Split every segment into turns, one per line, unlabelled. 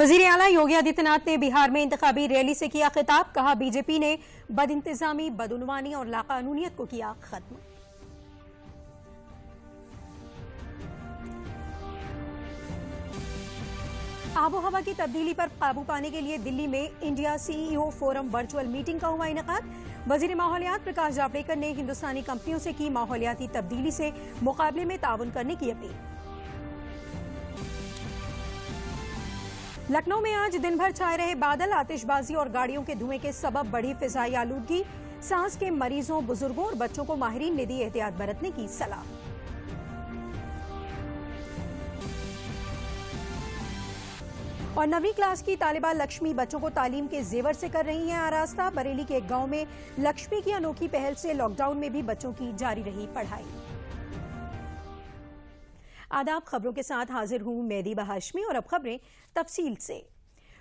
वजीर आला योगी आदित्यनाथ ने बिहार में इंतखाबी रैली से किया खिताब। कहा, बीजेपी ने बदइंतजामी, बदउनवानी और लाकानूनियत को किया खत्म। आबो हवा की तब्दीली पर काबू पाने के लिए दिल्ली में India CEO forum virtual meeting का हुआ इनेकाद। वजीर माहौलियात प्रकाश जावड़ेकर ने हिंदुस्तानी कंपनियों से की माहौलियाती तब्दीली से मुकाबले में ताउन करने की अपील। लखनऊ में आज दिन भर छाए रहे बादल, आतिशबाजी और गाड़ियों के धुएं के सबब बढ़ी फिजाई आलूदगी। सांस के मरीजों, बुजुर्गों और बच्चों को माहिरीन ने दी एहतियात बरतने की सलाह। और 9वीं क्लास की तालिबा लक्ष्मी बच्चों को तालीम के जेवर से कर रही हैं आरास्ता। बरेली के एक गांव में लक्ष्मी की अनोखी पहल से लॉकडाउन में भी बच्चों की जारी रही पढ़ाई। आदाब, खबरों के साथ हाजिर हूं मेहदीबा हाशमी और अब खबरें तफसील से।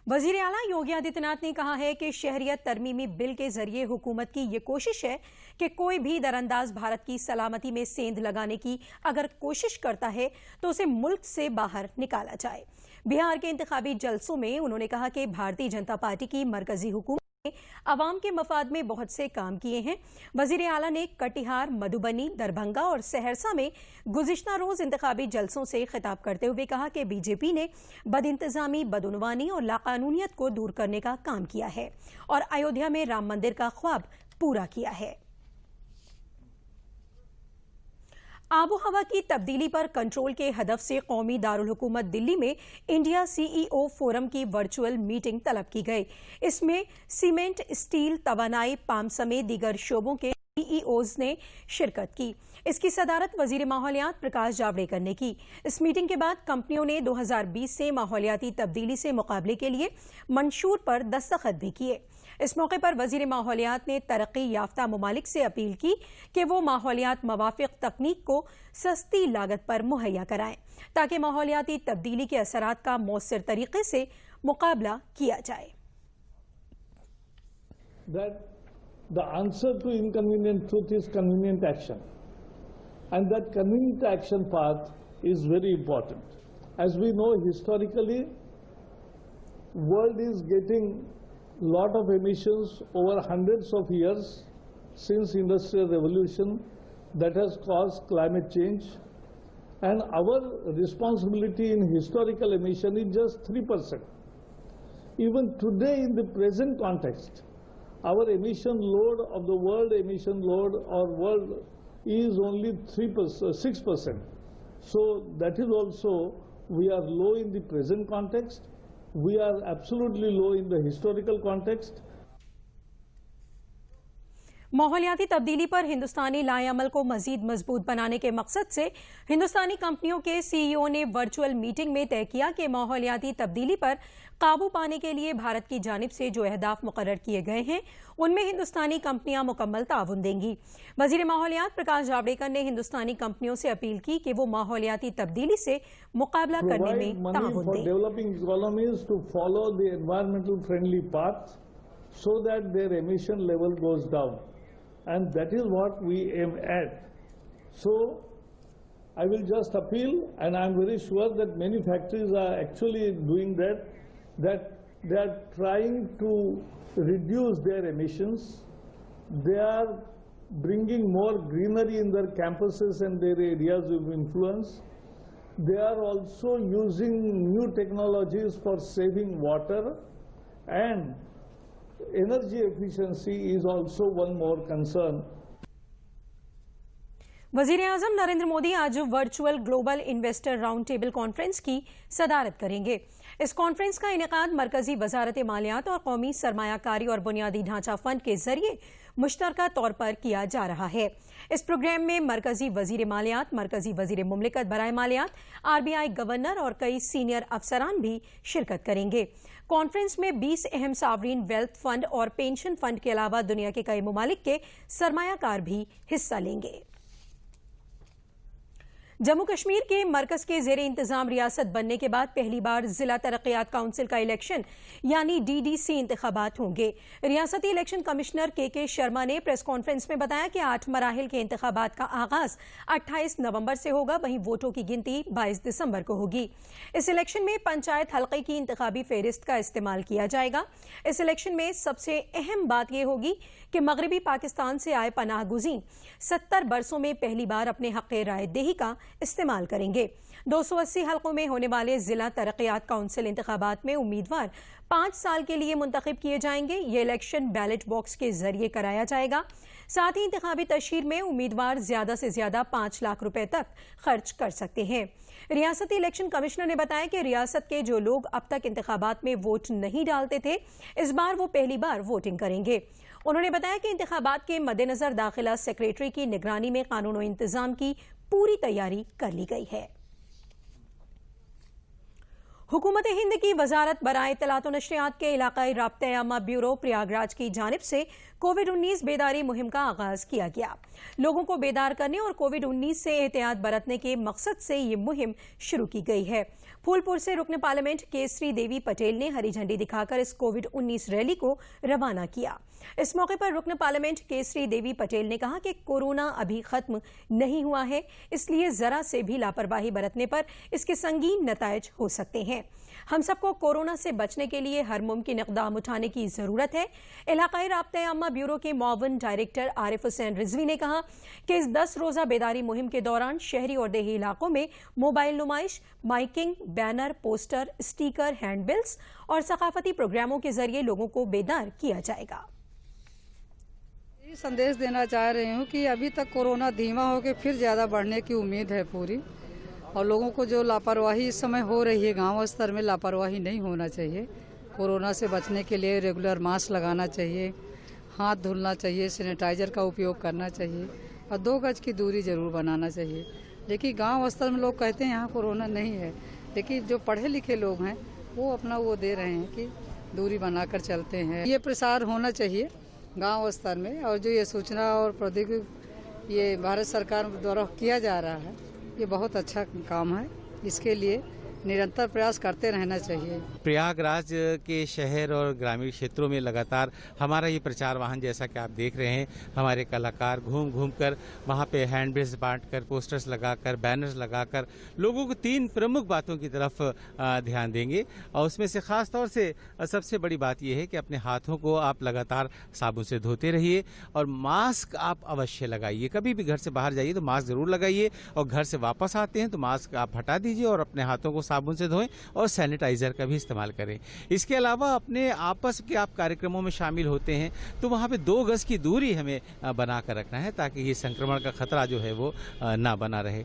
वजीर आला योगी आदित्यनाथ ने कहा है कि शहरियत तरमीमी बिल के जरिए हुकूमत की ये कोशिश है कि कोई भी दरअंदाज भारत की सलामती में सेंध लगाने की अगर कोशिश करता है तो उसे मुल्क से बाहर निकाला जाए। बिहार के इंतखाबी जलसों में उन्होंने कहा कि भारतीय जनता पार्टी की मरकजी हुकूमत ने अवाम के मफाद में बहुत से काम किए हैं। वजीर आला ने कटिहार, मधुबनी, दरभंगा और सहरसा में गुज़िश्ता रोज इंतखाबी जलसों से खिताब करते हुए कहा कि बीजेपी ने बदइंतजामी, बदउनवानी और लाकानूनियत को दूर करने का काम किया है और अयोध्या में राम मंदिर का ख्वाब पूरा किया है। आबो हवा की तब्दीली पर कंट्रोल के हदफ से कौमी दारुल हुकूमत दिल्ली में इंडिया सीईओ फोरम की वर्चुअल मीटिंग तलब की गई। इसमें सीमेंट, स्टील, तवानाई, पाम समेत दीगर शोबों के सीईओज ने शिरकत की। इसकी सदारत वजीर माहौलियात प्रकाश जावड़ेकर ने की। इस मीटिंग के बाद कंपनियों ने 2020 से माहौलियाती तब्दीली से मुकाबले के लिए मंशूर पर दस्तखत भी किए। इस मौके पर वजीर माहौलियात ने तरक्की याफ्ता ममालिक से अपील की कि वो माहौलियात मवाफिक तकनीक को सस्ती लागत पर मुहैया कराएं ताकि माहौलियाती तब्दीली के असरात का मौसर तरीके से मुकाबला किया जाए।
The answer to inconvenient truth is convenient action, and that convenient action path is very important. As we know, historically, world is getting lot of emissions over hundreds of years since industrial revolution that has caused climate change, and our responsibility in historical emission is just 3%. Even today in the present context, our emission load of the world emission load or world is only 6%. So that is also, we are low in the present context. We are absolutely low in the historical context.
माहौलियाती तब्दीली पर हिंदुस्तानी लाएअमल को मजीद मजबूत बनाने के मकसद से हिंदुस्तानी कंपनियों के सीईओ ने वर्चुअल मीटिंग में तय किया कि माहौलियाती तब्दीली पर काबू पाने के लिए भारत की जानिब से जो अहदाफ मुकर्रर किए गए हैं उनमें हिंदुस्तानी कंपनियां मुकम्मल ताउन देंगी। वजीर माहौलियात प्रकाश जावड़ेकर ने हिंदुस्तानी कंपनियों से अपील की कि वो माहौलियाती तब्दीली से मुकाबला करने में ताउन दें।
Developing economies to follow the environmental friendly path so that their emission level goes down, and that is what we aim at. So I will just appeal, and I am very sure that many factories are actually doing that they are trying to reduce their emissions. They are bringing more greenery in their campuses and their areas of influence. They are also using new technologies for saving water, and energy efficiency is also one more concern.
वजीर आजम नरेंद्र मोदी आज virtual global investor round table conference की सदारत करेंगे। इस conference का इनेकाद मरकजी वजारत मालियात और कौमी सरमायाकारी और बुनियादी ढांचा फंड के जरिए मुश्तरका तौर पर किया जा रहा है। इस प्रोग्राम में मरकजी वजीर मालियात, मरकजी वजीर मुमलिकत बराए मालियात, RBI गवर्नर और कई सीनियर अफसरान भी शिरकत करेंगे। कॉन्फ्रेंस में 20 अहम सावरीन वेल्थ फंड और पेंशन फंड के अलावा दुनिया के कई ममालिक के सरमायाकार भी हिस्सा लेंगे। जम्मू कश्मीर के मरकज के जेर इंतजाम रियासत बनने के बाद पहली बार जिला तरक्कियात काउंसिल का इलेक्शन यानी डीडीसी इंतखाबात होंगे। रियासती इलेक्शन कमिश्नर के शर्मा ने प्रेस कॉन्फ्रेंस में बताया कि 8 मराहिल के इंतखाबात का आगाज 28 नवंबर से होगा, वहीं वोटों की गिनती 22 दिसंबर को होगी। इस इलेक्शन में पंचायत हल्के की इंतखाबी फेहरिस्त का इस्तेमाल किया जाएगा। इस इलेक्शन में सबसे अहम बात यह होगी कि मगरबी पाकिस्तान से आए पनाह गुज़ीर 70 बरसों में पहली बार अपने हक़ राय दही का इस्तेमाल करेंगे। 280 हलकों में होने वाले जिला तरक्कियात काउंसिल इंतखाबात में उम्मीदवार 5 साल के लिए मुंतखब किए जाएंगे। ये इलेक्शन बैलेट बॉक्स के जरिए कराया जाएगा। साथ ही इंतखाबी तशहीर में उम्मीदवार ज्यादा से ज्यादा 5 लाख रुपए तक खर्च कर सकते हैं। रियासती इलेक्शन कमिश्नर ने बताया कि रियासत के जो लोग अब तक इंतखाबात में वोट नहीं डालते थे, इस बार वो पहली बार वोटिंग करेंगे। उन्होंने बताया कि इंतखाबात के मद्देनजर दाखिला सेक्रेटरी की निगरानी में कानून और इंतजाम की पूरी तैयारी कर ली गई है। हुकूमत हिंद की वजारत बराए इत्तलात व नशरियात के इलाकाई राब्ता आमा ब्यूरो प्रयागराज की जानिब से कोविड-19 बेदारी मुहिम का आगाज किया गया। लोगों को बेदार करने और कोविड-19 से एहतियात बरतने के मकसद से ये मुहिम शुरू की गई है। फूलपुर से रुकन पार्लियामेंट केसरी देवी पटेल ने हरी झंडी दिखाकर इस कोविड-19 रैली को रवाना किया। इस मौके पर रुकन पार्लियामेंट केसरी देवी पटेल ने कहा कि कोरोना अभी खत्म नहीं हुआ है, इसलिए जरा से भी लापरवाही बरतने पर इसके संगीन नतायज हो सकते हैं। हम सबको कोरोना से बचने के लिए हर मुमकिन इक़दाम उठाने की जरूरत है। इलाकाई राब्ता आमा ब्यूरो के मुआविन डायरेक्टर आरिफ हुसैन रिजवी ने कहा कि इस 10 रोजा बेदारी मुहिम के दौरान शहरी और देही इलाकों में मोबाइल नुमाइश, माइकिंग, बैनर, पोस्टर, स्टीकर, हैंडबिल्स और सकाफती प्रोग्रामों के जरिए लोगों को बेदार किया जाएगा।
संदेश देना चाह रही हूँ कि अभी तक कोरोना धीमा होकर फिर ज़्यादा बढ़ने की उम्मीद है पूरी, और लोगों को जो लापरवाही इस समय हो रही है, गांव स्तर में लापरवाही नहीं होना चाहिए। कोरोना से बचने के लिए रेगुलर मास्क लगाना चाहिए, हाथ धुलना चाहिए, सैनिटाइजर का उपयोग करना चाहिए और 2 गज की दूरी ज़रूर बनाना चाहिए। लेकिन गांव स्तर में लोग कहते हैं यहाँ कोरोना नहीं है, लेकिन जो पढ़े लिखे लोग हैं वो अपना वो दे रहे हैं कि दूरी बनाकर चलते हैं। ये प्रसार होना चाहिए गांव स्तर में, और जो ये सूचना और प्रौद्योगिकी ये भारत सरकार द्वारा किया जा रहा है, ये बहुत अच्छा काम है। इसके लिए निरंतर प्रयास करते रहना चाहिए।
प्रयागराज के शहर और ग्रामीण क्षेत्रों में लगातार हमारा ये प्रचार वाहन, जैसा कि आप देख रहे हैं, हमारे कलाकार घूम घूम कर वहाँ पे हैंडबिल्स बांटकर, पोस्टर्स लगाकर, बैनर्स लगाकर लोगों को 3 प्रमुख बातों की तरफ ध्यान देंगे। और उसमें से खास तौर से सबसे बड़ी बात यह है कि अपने हाथों को आप लगातार साबुन से धोते रहिए और मास्क आप अवश्य लगाइए। कभी भी घर से बाहर जाइए तो मास्क जरूर लगाइए, और घर से वापस आते हैं तो मास्क आप हटा दीजिए और अपने हाथों को साबुन से धोएं और सैनिटाइजर का भी इस्तेमाल करें। इसके अलावा अपने आपस के आप कार्यक्रमों में शामिल होते हैं तो वहाँ पे 2 गज की दूरी हमें बनाकर रखना है, ताकि ये संक्रमण का खतरा जो है वो ना बना रहे।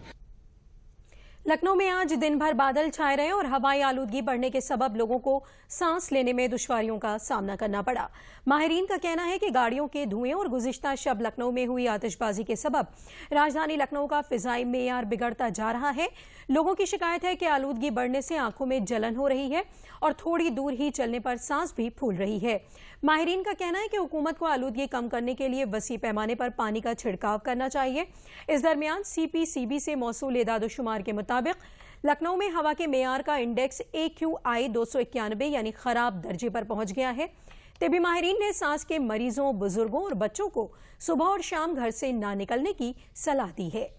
लखनऊ में आज दिन भर बादल छाए रहे और हवाई आलूदगी बढ़ने के सबब लोगों को सांस लेने में दुश्वारियों का सामना करना पड़ा। माहिरीन का कहना है कि गाड़ियों के धुएं और गुज़िश्ता शब लखनऊ में हुई आतिशबाजी के सबब राजधानी लखनऊ का फिजाई मेयार बिगड़ता जा रहा है। लोगों की शिकायत है कि आलूदगी बढ़ने से आंखों में जलन हो रही है और थोड़ी दूर ही चलने पर सांस भी फूल रही है। माहिरीन का कहना है कि हुकूमत को आलूदगी कम करने के लिए वसी पैमाने पर पानी का छिड़काव करना चाहिए। इस दरमियान CPCB से मौसूल एदाद-ओ-शुमार के मुताबिक लखनऊ में हवा के मेयार का इंडेक्स AQI 291 यानी खराब दर्जे पर पहुंच गया है। तिबी माहिरीन ने सांस के मरीजों, बुजुर्गों और बच्चों को सुबह और शाम घर से ना निकलने की सलाह दी है।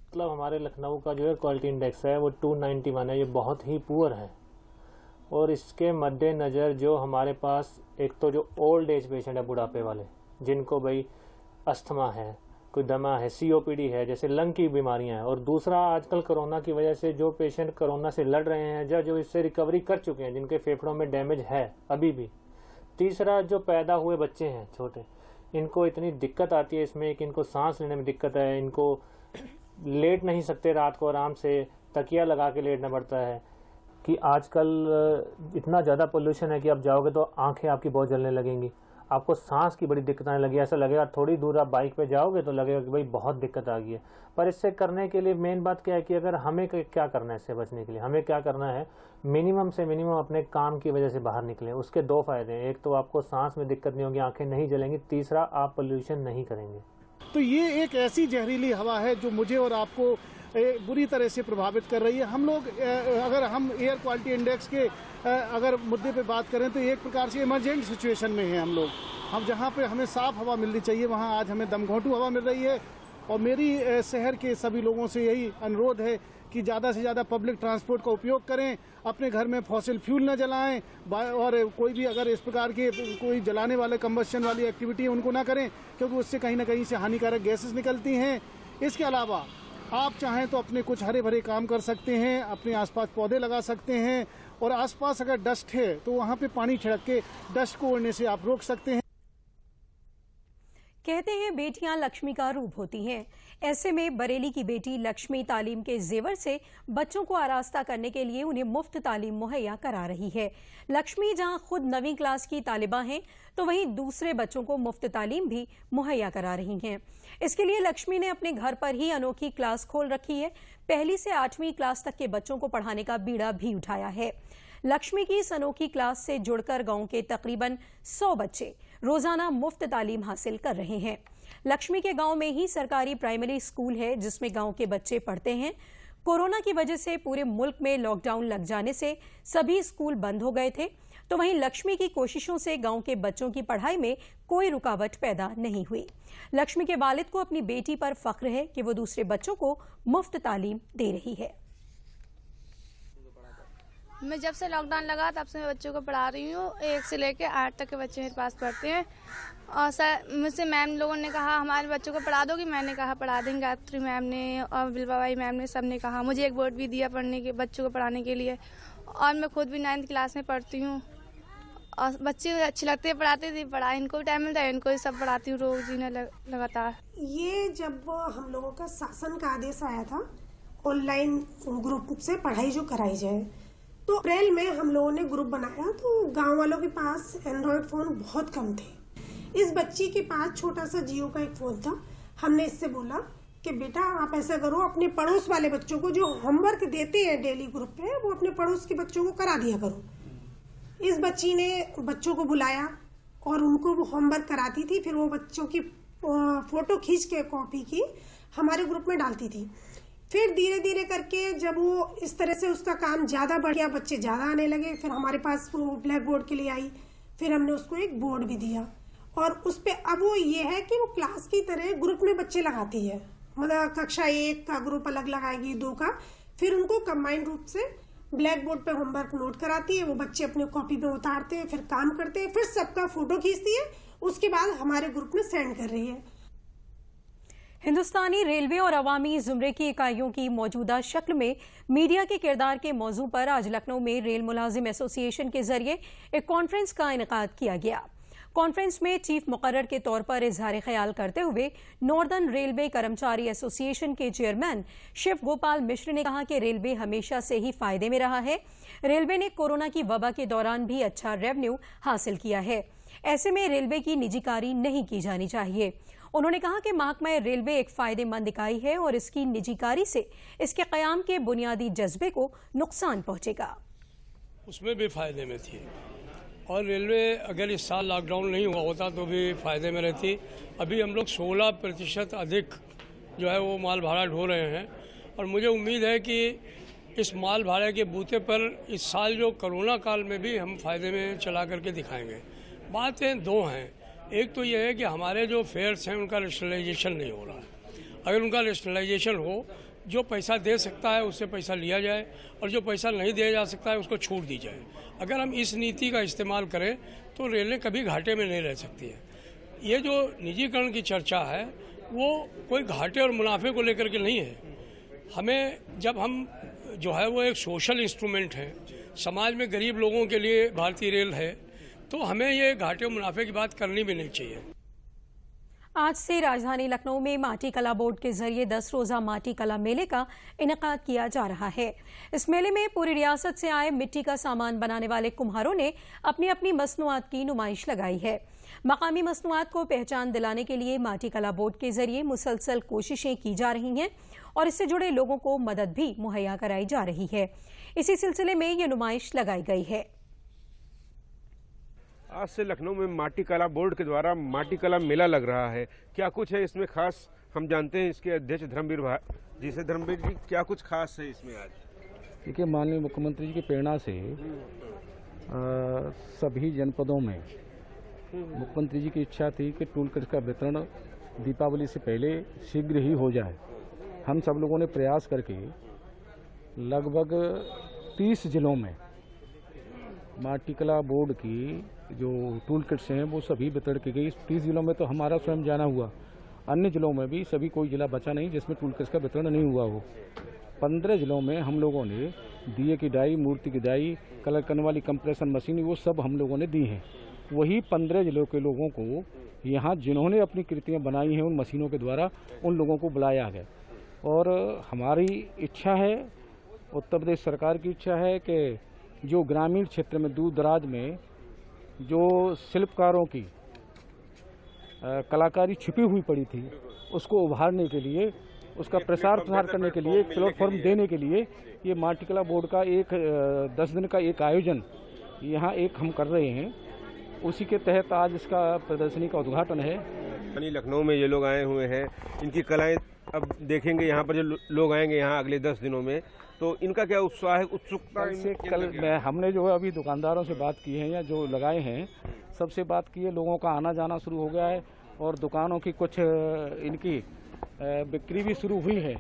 मतलब हमारे लखनऊ का जो है क्वालिटी इंडेक्स है वो 291 है, ये बहुत ही पुअर है। और इसके मद्देनज़र जो हमारे पास एक तो जो ओल्ड एज पेशेंट है, बुढ़ापे वाले, जिनको भाई अस्थमा है, कोई दमा है, COPD है, जैसे लंग की बीमारियां हैं, और दूसरा आजकल कोरोना की वजह से जो पेशेंट कोरोना से लड़ रहे हैं, जो इससे रिकवरी कर चुके हैं, जिनके फेफड़ों में डैमेज है अभी भी। तीसरा जो पैदा हुए बच्चे हैं छोटे, इनको इतनी दिक्कत आती है इसमें कि इनको सांस लेने में दिक्कत है, इनको लेट नहीं सकते, रात को आराम से तकिया लगा के लेटना पड़ता है। कि आजकल इतना ज़्यादा पोल्यूशन है कि आप जाओगे तो आंखें आपकी बहुत जलने लगेंगी, आपको सांस की बड़ी दिक्कत आने लगी, ऐसा लगेगा थोड़ी दूर आप बाइक पे जाओगे तो लगेगा कि भाई बहुत दिक्कत आ गई है। पर इससे करने के लिए मेन बात क्या है कि अगर हमें क्या करना है इससे बचने के लिए, हमें क्या करना है, मिनिमम से मिनिमम अपने काम की वजह से बाहर निकलें। उसके 2 फायदे हैं, एक तो आपको सांस में दिक्कत नहीं होगी, आंखें नहीं जलेंगी, तीसरा आप पोल्यूशन नहीं करेंगे।
तो ये एक ऐसी जहरीली हवा है जो मुझे और आपको बुरी तरह से प्रभावित कर रही है। हम लोग अगर हम एयर क्वालिटी इंडेक्स के अगर मुद्दे पे बात करें तो एक प्रकार से इमरजेंट सिचुएशन में हैं हम लोग। हम जहाँ पे हमें साफ हवा मिलनी चाहिए वहाँ आज हमें दमघोंटू हवा मिल रही है। और मेरी शहर के सभी लोगों से यही अनुरोध है कि ज़्यादा से ज़्यादा पब्लिक ट्रांसपोर्ट का उपयोग करें, अपने घर में फॉसिल फ्यूल न जलाएं, और कोई भी अगर इस प्रकार के कोई जलाने वाले कंबस्शन वाली एक्टिविटी है उनको ना करें, क्योंकि उससे कहीं ना कहीं से हानिकारक गैसेस निकलती हैं। इसके अलावा आप चाहें तो अपने कुछ हरे भरे काम कर सकते हैं, अपने आसपास पौधे लगा सकते हैं, और आसपास अगर डस्ट है तो वहाँ पे पानी छिड़क के डस्ट को उड़ने से आप रोक सकते हैं।
कहते हैं बेटियां लक्ष्मी का रूप होती हैं। ऐसे में बरेली की बेटी लक्ष्मी तालीम के जेवर से बच्चों को आरास्ता करने के लिए उन्हें मुफ्त तालीम मुहैया करा रही है। लक्ष्मी जहां खुद 9वीं क्लास की तालिबा हैं, तो वहीं दूसरे बच्चों को मुफ्त तालीम भी मुहैया करा रही हैं। इसके लिए लक्ष्मी ने अपने घर पर ही अनोखी क्लास खोल रखी है। 1ली से 8वीं क्लास तक के बच्चों को पढ़ाने का बीड़ा भी उठाया है। लक्ष्मी की इस अनोखी क्लास से जुड़कर गांव के तकरीबन 100 बच्चे रोजाना मुफ्त तालीम हासिल कर रहे हैं। लक्ष्मी के गांव में ही सरकारी प्राइमरी स्कूल है जिसमें गांव के बच्चे पढ़ते हैं। कोरोना की वजह से पूरे मुल्क में लॉकडाउन लग जाने से सभी स्कूल बंद हो गए थे, तो वहीं लक्ष्मी की कोशिशों से गांव के बच्चों की पढ़ाई में कोई रुकावट पैदा नहीं हुई। लक्ष्मी के वालिद को अपनी बेटी पर फख्र है कि वो दूसरे बच्चों को मुफ्त तालीम दे रही है।
मैं जब से लॉकडाउन लगा तब से मैं बच्चों को पढ़ा रही हूँ। 1 से लेकर 8 तक के बच्चे मेरे पास पढ़ते हैं। और सर मुझसे मैम लोगों ने कहा हमारे बच्चों को पढ़ा दोगी, मैंने कहा पढ़ा देंगे। गायत्री मैम ने और बिलबाबाई मैम ने सब ने कहा। मुझे एक बोर्ड भी दिया पढ़ने के, बच्चों को पढ़ाने के लिए। और मैं खुद भी 9th क्लास में पढ़ती हूँ और बच्चे अच्छे लगते हैं, पढ़ाते थे, पढ़ा इनको भी टाइम मिलता है, इनको भी सब पढ़ाती हूँ रोज ही लगातार।
ये जब हम लोगों का शासन का आदेश आया था ऑनलाइन ग्रुप से पढ़ाई जो कराई जाए, तो अप्रैल में हम लोगों ने ग्रुप बनाया। तो गांव वालों के पास एंड्रॉयड फोन बहुत कम थे। इस बच्ची के पास छोटा सा जियो का एक फोन था। हमने इससे बोला कि बेटा आप ऐसा करो, अपने पड़ोस वाले बच्चों को जो होमवर्क देते हैं डेली ग्रुप पे, वो अपने पड़ोस के बच्चों को करा दिया करो। इस बच्ची ने बच्चों को बुलाया और उनको वो होमवर्क कराती थी। फिर वो बच्चों की फोटो खींच के कॉपी की हमारे ग्रुप में डालती थी। फिर धीरे धीरे करके जब वो इस तरह से उसका काम ज्यादा बढ़ गया, बच्चे ज्यादा आने लगे, फिर हमारे पास वो ब्लैक बोर्ड के लिए आई। फिर हमने उसको एक बोर्ड भी दिया और उस पे अब वो ये है कि वो क्लास की तरह ग्रुप में बच्चे लगाती है। मतलब कक्षा 1 का ग्रुप अलग लगाएगी, 2 का, फिर उनको कंबाइंड रूप से ब्लैक बोर्ड पे होमवर्क नोट कराती है। वो बच्चे अपने कॉपी पे उतारते हैं, फिर काम करते हैं, फिर सबका फोटो खींचती है, उसके बाद हमारे ग्रुप में सेंड कर रही है।
हिंदुस्तानी रेलवे और अवामी जुमरे की इकाइयों की मौजूदा शक्ल में मीडिया के किरदार के मौजू पर आज लखनऊ में रेल मुलाजिम एसोसिएशन के जरिए एक कॉन्फ्रेंस का इनेकाद किया गया। कॉन्फ्रेंस में चीफ मुकर्रर के तौर पर इजहार ख्याल करते हुए नॉर्दर्न रेलवे कर्मचारी एसोसिएशन के चेयरमैन शिव गोपाल मिश्र ने कहा कि रेलवे हमेशा से ही फायदे में रहा है। रेलवे ने कोरोना की वबा के दौरान भी अच्छा रेवेन्यू हासिल किया है। ऐसे में रेलवे की निजीकारी नहीं की जानी चाहिए। उन्होंने कहा कि महकमा रेलवे एक फायदेमंद इकाई है और इसकी निजीकारी से इसके कयाम के बुनियादी जज्बे को नुकसान पहुंचेगा।
उसमें भी फायदे में थी और रेलवे अगर इस साल लॉकडाउन नहीं हुआ होता तो भी फायदे में रहती। अभी हम लोग 16% अधिक जो है वो माल भाड़ा ढो रहे हैं और मुझे उम्मीद है कि इस माल भाड़े के बूते पर इस साल जो कोरोना काल में भी हम फायदे में चला करके दिखाएंगे। बातें 2 हैं। एक तो यह है कि हमारे जो फेयर्स हैं उनका रेशनलाइजेशन नहीं हो रहा है। अगर उनका रेशनलाइजेशन हो, जो पैसा दे सकता है उससे पैसा लिया जाए और जो पैसा नहीं दिया जा सकता है उसको छूट दी जाए। अगर हम इस नीति का इस्तेमाल करें तो रेलें कभी घाटे में नहीं रह सकती हैं। ये जो निजीकरण की चर्चा है वो कोई घाटे और मुनाफे को लेकर के नहीं है। हमें जब हम जो है वो एक सोशल इंस्ट्रूमेंट है, समाज में गरीब लोगों के लिए भारतीय रेल है, तो हमें ये घाटे और मुनाफे की बात करनी भी नहीं चाहिए।
आज से राजधानी लखनऊ में माटी कला बोर्ड के जरिए 10 रोजा माटी कला मेले का इनेकाद किया जा रहा है। इस मेले में पूरी रियासत से आए मिट्टी का सामान बनाने वाले कुम्हारों ने अपनी अपनी मसनूआत की नुमाइश लगाई है। मकामी मसनूआत को पहचान दिलाने के लिए माटी कला बोर्ड के जरिए मुसलसल कोशिशें की जा रही हैं और इससे जुड़े लोगों को मदद भी मुहैया कराई जा रही है। इसी सिलसिले में ये नुमाइश लगाई गई है।
आज से लखनऊ में माटी कला बोर्ड के द्वारा माटी कला मेला लग रहा है। क्या कुछ है इसमें खास, हम जानते हैं इसके अध्यक्ष धर्मवीर जी से। धर्मवीर जी, क्या कुछ खास है इसमें आज?
देखिए, माननीय मुख्यमंत्री जी की प्रेरणा से सभी जनपदों में मुख्यमंत्री जी की इच्छा थी कि टूल किट का वितरण दीपावली से पहले शीघ्र ही हो जाए। हम सब लोगों ने प्रयास करके लगभग 30 जिलों में माटी कला बोर्ड की जो टूल किट्स हैं वो सभी वितरण की गई। 30 जिलों में तो हमारा स्वयं जाना हुआ, अन्य जिलों में भी सभी कोई जिला बचा नहीं जिसमें टूल किट्स का वितरण नहीं हुआ हो। 15 जिलों में हम लोगों ने दिए की डाई, मूर्ति की डाई, कलर करने वाली कंप्रेशन मशीन, वो सब हम लोगों ने दी हैं। वही 15 जिलों के लोगों को यहाँ जिन्होंने अपनी कृतियाँ बनाई हैं उन मशीनों के द्वारा उन लोगों को बुलाया गया। और हमारी इच्छा है, उत्तर प्रदेश सरकार की इच्छा है कि जो ग्रामीण क्षेत्र में दूर दराज में जो शिल्पकारों की कलाकारी छिपी हुई पड़ी थी उसको उभारने के लिए, उसका प्रसार करने के लिए, एक प्लेटफॉर्म देने के लिए ये माटी कला बोर्ड का एक 10 दिन का एक आयोजन यहाँ एक हम कर रहे हैं। उसी के तहत आज इसका प्रदर्शनी का उद्घाटन है।
लखनऊ में ये लोग आए हुए हैं, इनकी कलाएं अब देखेंगे यहाँ पर जो लोग आएंगे यहाँ अगले 10 दिनों में, तो इनका क्या उत्साह है, उत्सुकता?
कल हमने जो है अभी दुकानदारों से बात की है या जो लगाए हैं सबसे बात की है, लोगों का आना जाना शुरू हो गया है और दुकानों की कुछ इनकी बिक्री भी शुरू हुई है।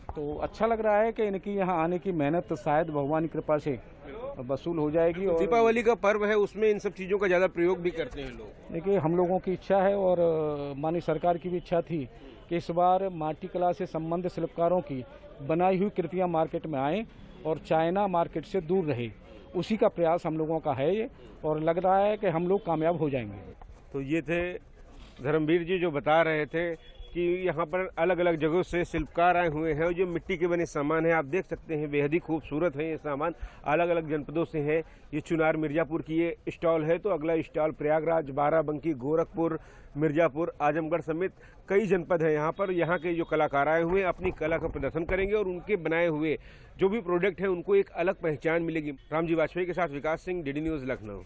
तो अच्छा लग रहा है कि इनकी यहाँ आने की मेहनत शायद भगवान की कृपा से वसूल हो जाएगी। और
दीपावली का पर्व है, उसमें इन सब चीज़ों का ज़्यादा प्रयोग भी करते हैं लोग।
देखिए, हम लोगों की इच्छा है और माननीय सरकार की भी इच्छा थी कि इस बार माटी कला से संबंधित शिल्पकारों की बनाई हुई कृतियाँ मार्केट में आएँ और चाइना मार्केट से दूर रहे। उसी का प्रयास हम लोगों का है ये, और लग रहा है कि हम लोग कामयाब हो जाएंगे।
तो ये थे धर्मवीर जी जो बता रहे थे कि यहाँ पर अलग अलग जगहों से शिल्पकार आए हुए हैं और जो मिट्टी के बने सामान है आप देख सकते हैं, बेहद ही खूबसूरत है ये सामान। अलग अलग जनपदों से हैं। ये चुनार मिर्जापुर की ये स्टॉल है, तो अगला स्टॉल प्रयागराज, बाराबंकी, गोरखपुर, मिर्जापुर, आजमगढ़ समेत कई जनपद हैं। यहाँ पर यहाँ के जो कलाकार आए हुए हैं अपनी कला का प्रदर्शन करेंगे और उनके बनाए हुए जो भी प्रोडक्ट है उनको एक अलग पहचान मिलेगी। रामजी वाजपेयी के साथ विकास सिंह, डीडी न्यूज़, लखनऊ।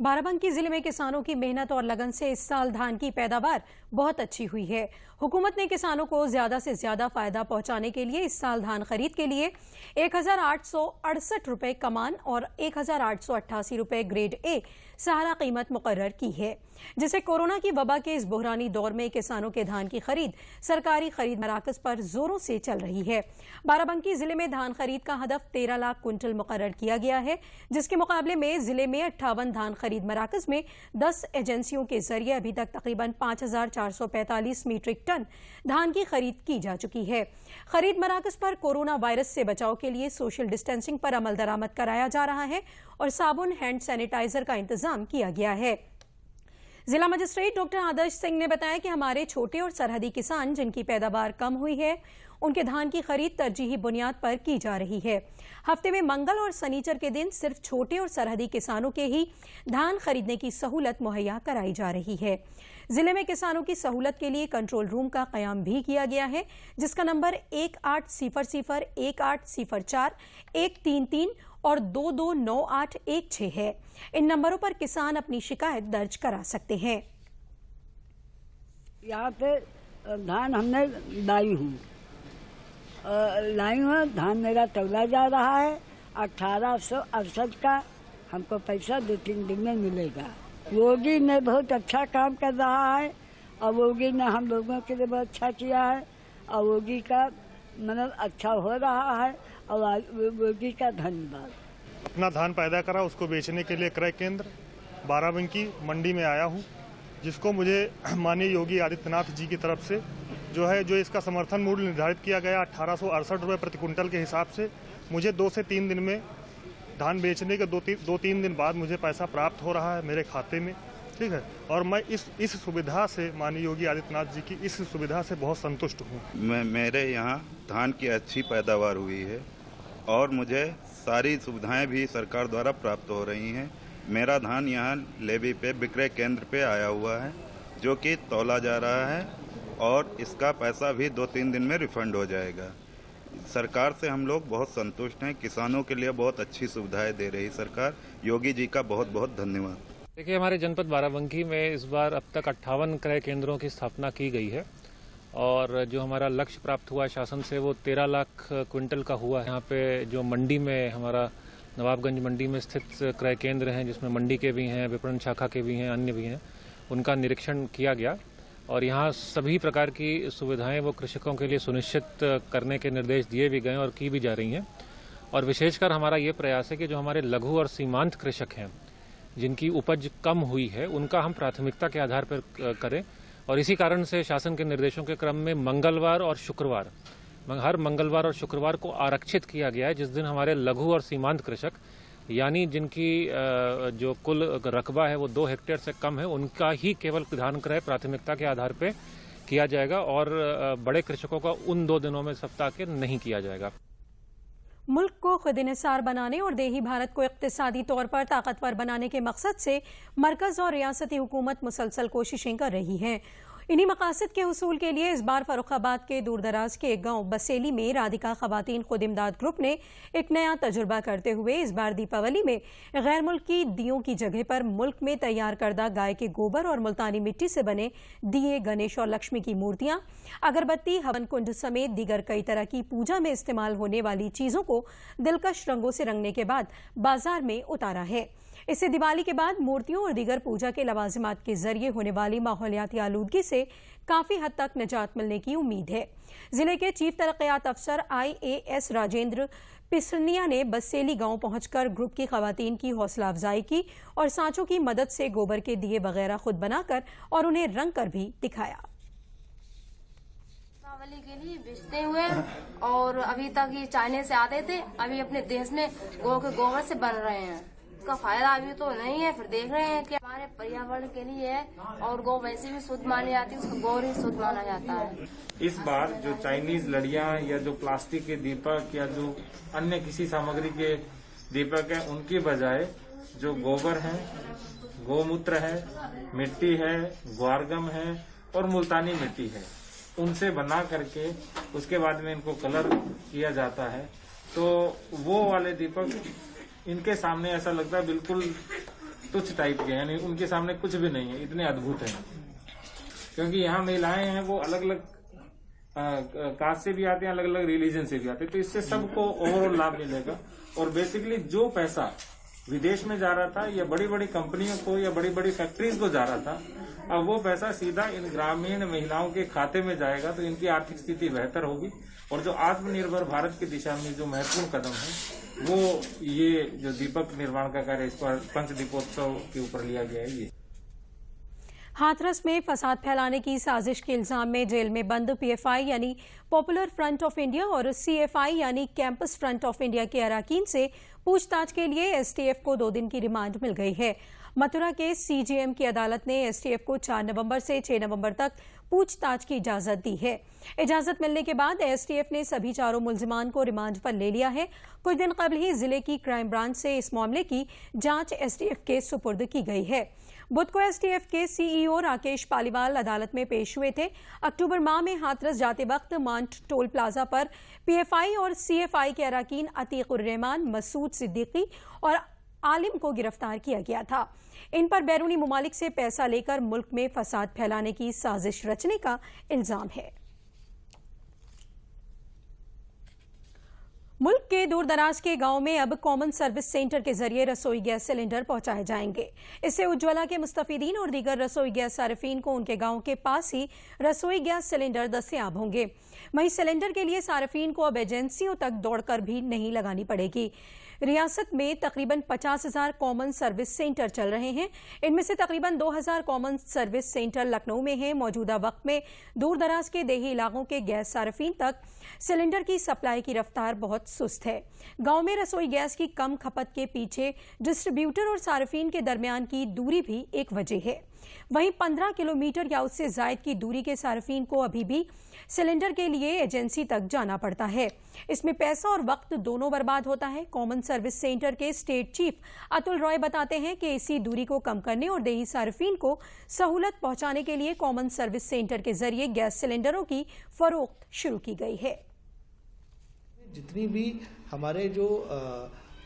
बाराबंकी जिले में किसानों की मेहनत और लगन से इस साल धान की पैदावार बहुत अच्छी हुई है। हुकूमत ने किसानों को ज्यादा से ज्यादा फायदा पहुंचाने के लिए इस साल धान खरीद के लिए 1868 रुपए कमान और 1888 रुपए ग्रेड ए सहारा कीमत मुकर्रर की है, जिससे कोरोना की वबा के इस बुहरानी दौर में किसानों के धान की खरीद सरकारी खरीद मराकज पर जोरों से चल रही है। बाराबंकी जिले में धान खरीद का हदफ 13 लाख कुंटल मुकर्रर किया गया है, जिसके मुकाबले में जिले में 58 धान खरीद मराकज में 10 एजेंसियों के जरिए अभी तक तकरीबन 5445 मीट्रिक टन धान की खरीद की जा चुकी है। खरीद मराकज पर कोरोना वायरस से बचाव के लिए सोशल डिस्टेंसिंग पर अमल दरामद कराया जा रहा है और साबुन, हैंड सैनिटाइजर का इंतजाम किया गया है। जिला मजिस्ट्रेट डॉक्टर आदर्श सिंह ने बताया कि हमारे छोटे और सरहदी किसान जिनकी पैदावार कम हुई है उनके धान की खरीद तरजीही बुनियाद पर की जा रही है। हफ्ते में मंगल और शनिचर के दिन सिर्फ छोटे और सरहदी किसानों के ही धान खरीदने की सहूलत मुहैया कराई जा रही है। जिले में किसानों की सहूलत के लिए कंट्रोल रूम का कयाम भी किया गया है, जिसका नंबर 1800-1804-133 और 229816 है। इन नंबरों पर किसान अपनी शिकायत दर्ज करा सकते हैं।
यहाँ पे धान हमने लाई हूँ धान मेरा तौला जा रहा है 1868 का। हमको पैसा 2-3 दिन में मिलेगा। योगी ने बहुत अच्छा काम कर रहा है और योगी ने हम लोगों के लिए बहुत अच्छा किया है और योगी का मतलब अच्छा हो रहा है और योगी का धन्यवाद।
अपना धान पैदा करा उसको बेचने के लिए क्रय केंद्र बाराबंकी मंडी में आया हूँ, जिसको मुझे माननीय योगी आदित्यनाथ जी की तरफ से जो इसका समर्थन मूल्य निर्धारित किया गया 1868 रुपये प्रति कुंटल के हिसाब से मुझे 2 से 3 दिन में धान बेचने के 2-3 दिन बाद मुझे पैसा प्राप्त हो रहा है मेरे खाते में। ठीक है, और मैं इस सुविधा से माननीय योगी आदित्यनाथ जी की इस सुविधा से बहुत संतुष्ट हूँ।
मेरे यहाँ धान की अच्छी पैदावार हुई है और मुझे सारी सुविधाएं भी सरकार द्वारा प्राप्त हो रही हैं। मेरा धान यहाँ लेवी पे विक्रय केंद्र पे आया हुआ है, जो कि तौला जा रहा है और इसका पैसा भी 2-3 दिन में रिफंड हो जाएगा। सरकार से हम लोग बहुत संतुष्ट हैं। किसानों के लिए बहुत अच्छी सुविधाएं दे रही सरकार। योगी जी का बहुत बहुत धन्यवाद।
देखिए, हमारे जनपद बाराबंकी में इस बार अब तक 58 क्रय केंद्रों की स्थापना की गई है और जो हमारा लक्ष्य प्राप्त हुआ शासन से वो 13 लाख क्विंटल का हुआ है। यहाँ पे जो मंडी में हमारा नवाबगंज मंडी में स्थित क्रय केंद्र हैं, जिसमें मंडी के भी हैं, विपणन शाखा के भी हैं, अन्य भी हैं, उनका निरीक्षण किया गया और यहाँ सभी प्रकार की सुविधाएं वो कृषकों के लिए सुनिश्चित करने के निर्देश दिए भी गए और की भी जा रही हैं। और विशेषकर हमारा ये प्रयास है कि जो हमारे लघु और सीमांत कृषक हैं, जिनकी उपज कम हुई है, उनका हम प्राथमिकता के आधार पर करें। और इसी कारण से शासन के निर्देशों के क्रम में मंगलवार और शुक्रवार, हर मंगलवार और शुक्रवार को आरक्षित किया गया है, जिस दिन हमारे लघु और सीमांत कृषक यानी जिनकी जो कुल रकबा है वो 2 हेक्टेयर से कम है, उनका ही केवल धान क्रय प्राथमिकता के आधार पर किया जाएगा और बड़े कृषकों का उन 2 दिनों में सप्ताह के नहीं किया जाएगा।
मुल्क को खुद इन्हिसार बनाने और देही भारत को इक्तिसादी तौर पर ताकतवर बनाने के मकसद से मरकज और रियासती हुकूमत मुसलसल कोशिशें कर रही हैं। इन्हीं मकासद के हुसूल के लिए इस बार फर्रुखाबाद के दूरदराज के एक गांव बसेली में राधिका खवातीन खुद इमदाद ग्रुप ने एक नया तजुर्बा करते हुए इस बार दीपावली में गैर मुल्की दियों की जगह पर मुल्क में तैयार करदा गाय के गोबर और मुल्तानी मिट्टी से बने दिए, गणेश और लक्ष्मी की मूर्तियां, अगरबत्ती, हवन कुंड समेत दीगर कई तरह की पूजा में इस्तेमाल होने वाली चीजों को दिलकश रंगों से रंगने के बाद बाजार में उतारा है। इससे दिवाली के बाद मूर्तियों और दीगर पूजा के लवाजिमात के जरिए होने वाली माहौलियाती आलूदगी से काफी हद तक निजात मिलने की उम्मीद है। जिले के चीफ तरक्यात अफसर IAS राजेंद्र पिसनिया ने बसेली गांव पहुंचकर ग्रुप की खवातीन की हौसला अफजाई की और सांचों की मदद से गोबर के दिए वगैरह खुद बनाकर और उन्हें रंग कर भी दिखाया।
दीपावली के लिए बेचते हुए और अभी तक ये चाइना से आते थे, अभी अपने देश में गौ के गोबर से बन रहे हैं। इसका फायदा अभी तो नहीं है, फिर देख रहे हैं कि हमारे पर्यावरण के लिए है और गौ वैसे भी शुद्ध मानी जाती है, उसका गौर ही शुद्ध माना जाता है।
इस बार जो चाइनीज लड़ियां या जो प्लास्टिक के दीपक या जो अन्य किसी सामग्री के दीपक है, उनकी बजाय जो गोबर है, गौमूत्र है, मिट्टी है, ग्वारगम है और मुल्तानी मिट्टी है, उनसे बना करके उसके बाद में इनको कलर किया जाता है। तो वो वाले दीपक इनके सामने ऐसा लगता है बिल्कुल तुच्छ टाइप के, यानी उनके सामने कुछ भी नहीं है, इतने अद्भुत हैं। क्योंकि यहाँ महिलाएं हैं वो अलग अलग कास्ट से भी आते हैं, अलग अलग रिलीजन से भी आते हैं, तो इससे सबको ओवरऑल लाभ मिलेगा। और बेसिकली जो पैसा विदेश में जा रहा था या बड़ी बड़ी कंपनियों को या बड़ी बड़ी फैक्ट्रीज को जा रहा था, अब वो पैसा सीधा इन ग्रामीण महिलाओं के खाते में जाएगा, तो इनकी आर्थिक स्थिति बेहतर होगी। और जो आत्मनिर्भर भारत की दिशा में जो महत्वपूर्ण कदम है वो ये जो दीपक निर्माण का कार्य इस पर पंच दीपोत्सव के ऊपर लिया गया है। ये
हाथरस में फसाद फैलाने की साजिश के इल्जाम में जेल में बंद PFI यानी पॉपुलर फ्रंट ऑफ इंडिया और CFI यानी कैंपस फ्रंट ऑफ इंडिया के अराकीन से पूछताछ के लिए STF को 2 दिन की रिमांड मिल गई है। मथुरा के CJM की अदालत ने STF को 4 नवंबर से 6 नवंबर तक पूछताछ की इजाजत दी है। इजाजत मिलने के बाद STF ने सभी 4 मुल्जिमान को रिमांड पर ले लिया है। कुछ दिन कबल ही जिले की क्राइम ब्रांच से इस मामले की जांच STF के सुपुर्द की गई है। बुध को STF के CEO राकेश पालीवाल अदालत में पेश हुए थे। अक्टूबर माह में हाथरस जाते वक्त मांट टोल प्लाजा पर PFI और CFI के अराकीन अतीकुर रहमान, मसूद सिद्दीकी और आलिम को गिरफ्तार किया गया था। इन पर बैरूनी मुमालिक से पैसा लेकर मुल्क में फसाद फैलाने की साजिश रचने का इल्जाम है। मुल्क के दूर दराज के गांव में अब कॉमन सर्विस सेंटर के जरिए रसोई गैस सिलेंडर पहुंचाए जाएंगे। इससे उज्ज्वला के मुस्तफीदीन और दीगर रसोई गैस सारिफीन को उनके गांव के पास ही रसोई गैस सिलेंडर दस्तयाब होंगे। वहीं सिलेंडर के लिए सारिफीन को अब एजेंसियों तक दौड़कर भी नहीं लगानी पड़ेगी। रियासत में तकरीबन 50,000 कॉमन सर्विस सेंटर चल रहे हैं। इनमें से तकरीबन 2,000 कॉमन सर्विस सेंटर लखनऊ में हैं। मौजूदा वक्त में दूर दराज के देही इलाकों के गैस सार्फिन तक सिलेंडर की सप्लाई की रफ्तार बहुत सुस्त है। गांव में रसोई गैस की कम खपत के पीछे डिस्ट्रीब्यूटर और सार्फिन के दरमियान की दूरी भी एक वजह है। वहीं 15 किलोमीटर या उससे जायद की दूरी के सार्फिन को अभी भी सिलेंडर के लिए एजेंसी तक जाना पड़ता है। इसमें पैसा और वक्त दोनों बर्बाद होता है। कॉमन सर्विस सेंटर के स्टेट चीफ अतुल रॉय बताते हैं कि इसी दूरी को कम करने और देही सार्फिन को सहूलत पहुंचाने के लिए कॉमन सर्विस सेंटर के जरिए गैस सिलेंडरों की फरोख्त शुरू की गई है।
जितनी भी हमारे जो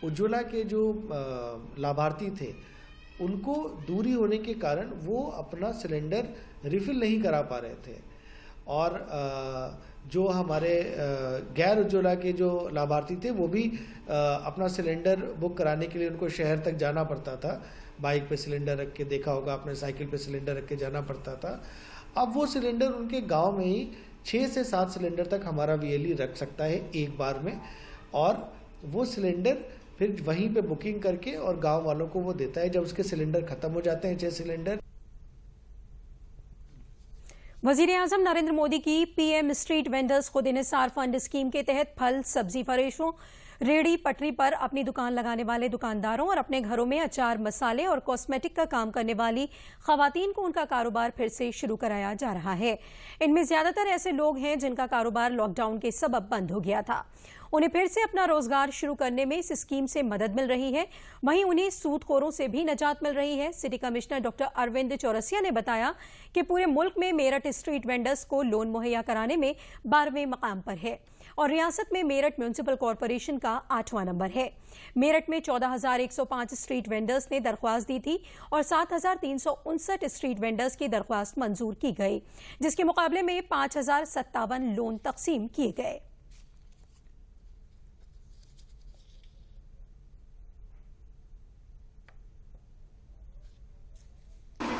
उज्ज्वला के जो लाभार्थी थे, उनको दूरी होने के कारण वो अपना सिलेंडर रिफिल नहीं करा पा रहे थे, और जो हमारे गैर उज्ज्वला के जो लाभार्थी थे वो भी अपना सिलेंडर बुक कराने के लिए उनको शहर तक जाना पड़ता था। बाइक पे सिलेंडर रख के, देखा होगा आपने, साइकिल पे सिलेंडर रख के जाना पड़ता था। अब वो सिलेंडर उनके गांव में ही 6 से 7 सिलेंडर तक हमारा वीएलई रख सकता है एक बार में, और वो सिलेंडर फिर वहीं पे बुकिंग करके और गांव वालों को वो देता है जब उसके सिलेंडर खत्म हो जाते हैं, 6 सिलेंडर।
वजीर-ए-आज़म नरेंद्र मोदी की पीएम स्ट्रीट वेंडर्स खुद इन्हिसार फंड स्कीम के तहत फल, सब्जी फरोशों, रेहड़ी पटरी पर अपनी दुकान लगाने वाले दुकानदारों और अपने घरों में अचार, मसाले और कॉस्मेटिक का काम करने वाली खवातीन को उनका कारोबार फिर से शुरू कराया जा रहा है। इनमें ज्यादातर ऐसे लोग हैं जिनका कारोबार लॉकडाउन के सबब बंद हो गया था। उन्हें फिर से अपना रोजगार शुरू करने में इस स्कीम से मदद मिल रही है। वहीं उन्हें सूदखोरों से भी निजात मिल रही है। City commissioner doctor Arvind Chaurasia ने बताया कि पूरे मुल्क में मेरठ स्ट्रीट वेंडर्स को लोन मुहैया कराने में 12वें मकाम पर है और रियासत में मेरठ म्यूनिसिपल कॉरपोरेशन का 8वां नंबर है। मेरठ में 14,105 स्ट्रीट वेंडर्स ने दरख्वास्त दी थी और 7,359 स्ट्रीट वेंडर्स की दरख्वास्त मंजूर की गई, जिसके मुकाबले में 5,057 लोन तकसीम किए गए।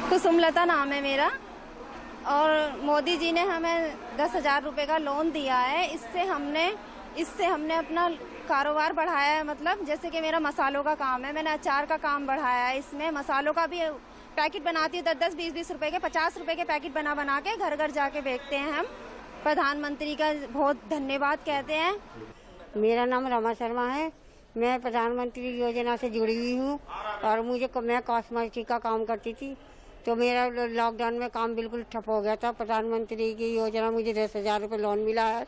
कुसुमलता नाम है मेरा, और मोदी जी ने हमें 10,000 रुपए का लोन दिया है। इससे हमने अपना कारोबार बढ़ाया है। मतलब जैसे कि मेरा मसालों का काम है, मैंने अचार का काम बढ़ाया है। इसमें मसालों का भी पैकेट बनाती हूँ, 10-10, 20-20 रुपए के, 50 रुपए के पैकेट बना के घर घर जाके बेचते हैं हम। प्रधानमंत्री का बहुत धन्यवाद कहते हैं।
मेरा नाम रमा शर्मा है, मैं प्रधानमंत्री योजना से जुड़ी हुई हूँ और मैं कॉस्मेटिक का काम करती थी, तो मेरा लॉकडाउन में काम बिल्कुल ठप हो गया था। प्रधानमंत्री की योजना, मुझे 10,000 रुपये लोन मिला है।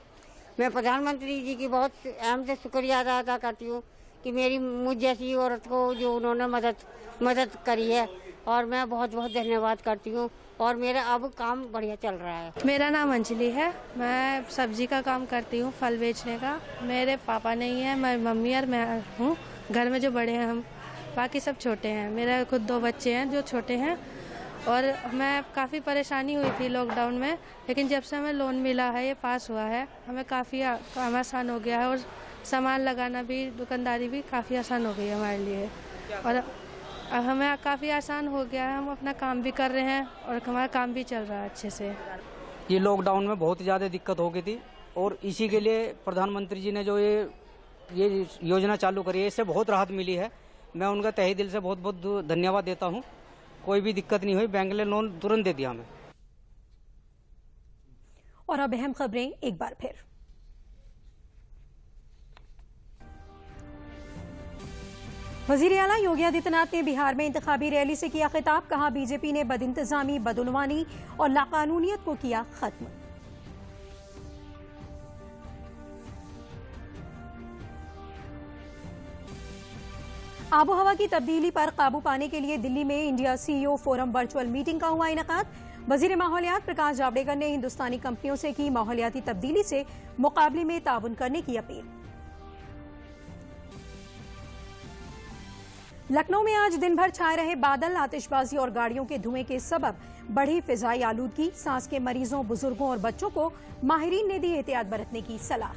मैं प्रधानमंत्री जी की बहुत अहम से शुक्रिया अदा करती हूँ कि मुझ जैसी औरत को जो उन्होंने मदद करी है, और मैं बहुत बहुत धन्यवाद करती हूँ। और मेरा अब काम बढ़िया चल रहा है।
मेरा नाम अंजलि है, मैं सब्जी का काम करती हूँ, फल बेचने का। मेरे पापा नहीं है, मैं मम्मी और मैं हूँ। घर में जो बड़े हैं हम, बाकी सब छोटे हैं। मेरे खुद 2 बच्चे हैं जो छोटे हैं, और मैं काफ़ी परेशानी हुई थी लॉकडाउन में, लेकिन जब से हमें लोन मिला है, ये पास हुआ है, हमें काफ़ी काम आसान हो गया है, और सामान लगाना भी, दुकानदारी भी काफ़ी आसान हो गई है हमारे लिए, और हमें काफ़ी आसान हो गया है। हम अपना काम भी कर रहे हैं और हमारा काम भी चल रहा है अच्छे से।
ये लॉकडाउन में बहुत ज़्यादा दिक्कत हो गई थी, और इसी के लिए प्रधानमंत्री जी ने जो ये योजना चालू करी है, इससे बहुत राहत मिली है। मैं उनका तहे दिल से बहुत बहुत धन्यवाद देता हूँ। कोई भी दिक्कत नहीं हुई, बैंक ने लोन तुरंत दे दिया हमें।
और अब अहम खबरें एक बार फिर। वजीर आला योगी आदित्यनाथ ने बिहार में इंतखाबी रैली से किया खिताब। कहा, बीजेपी ने बदइंतजामी, बदउनवानी और लाकानूनियत को किया खत्म। आबो हवा की तब्दीली पर काबू पाने के लिए दिल्ली में India CEO forum virtual meeting का हुआ इनेकाद। वजीर माहौलियात प्रकाश जावड़ेकर ने हिंदुस्तानी कंपनियों से की माहौलियाती तब्दीली से मुकाबले में ताउन करने की अपील। लखनऊ में आज दिन भर छाए रहे बादल, आतिशबाजी और गाड़ियों के धुएं के सबब बढ़ी फिजाई आलूदगी। सांस के मरीजों, बुजुर्गों और बच्चों को माहिरीन ने दी एहतियात बरतने की सलाह।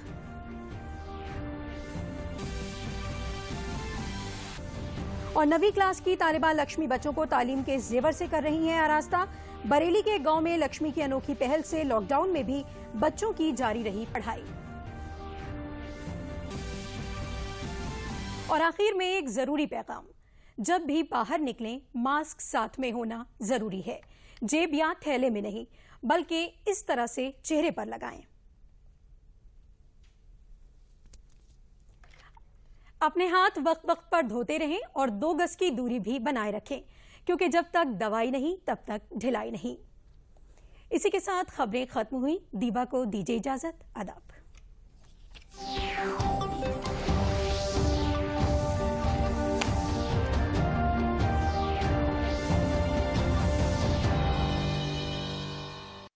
और 9वीं क्लास की तालिबा लक्ष्मी बच्चों को तालीम के जेवर से कर रही हैं आरास्ता। बरेली के गांव में लक्ष्मी की अनोखी पहल से लॉकडाउन में भी बच्चों की जारी रही पढ़ाई। और आखिर में एक जरूरी पैगाम, जब भी बाहर निकलें मास्क साथ में होना जरूरी है। जेब या थैले में नहीं, बल्कि इस तरह से चेहरे पर लगाएं। अपने हाथ वक्त वक्त पर धोते रहें और 2 गज की दूरी भी बनाए रखें, क्योंकि जब तक दवाई नहीं तब तक ढिलाई नहीं। इसी के साथ खबरें खत्म हुई। दीबा को दीजिए इजाजत। आदाब।